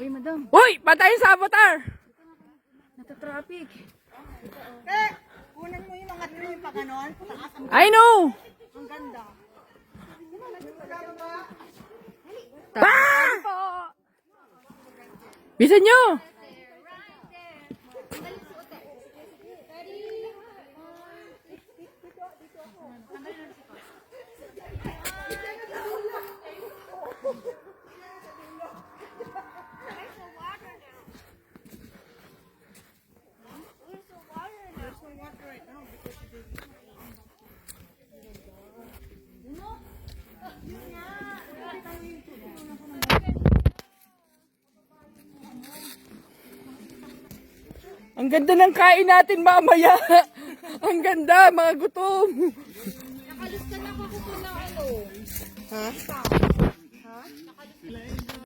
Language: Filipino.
Uy, madam. Uy! Patayin sa avatar! Nata-traffic. Kunan mo yung mga tree pa ganon. I know! Ang ganda. Ah! Bisan nyo! Ang ganda ng kain natin mamaya. Ang ganda, mga gutom. Nakalista na ako kung ano. Ha? Ha?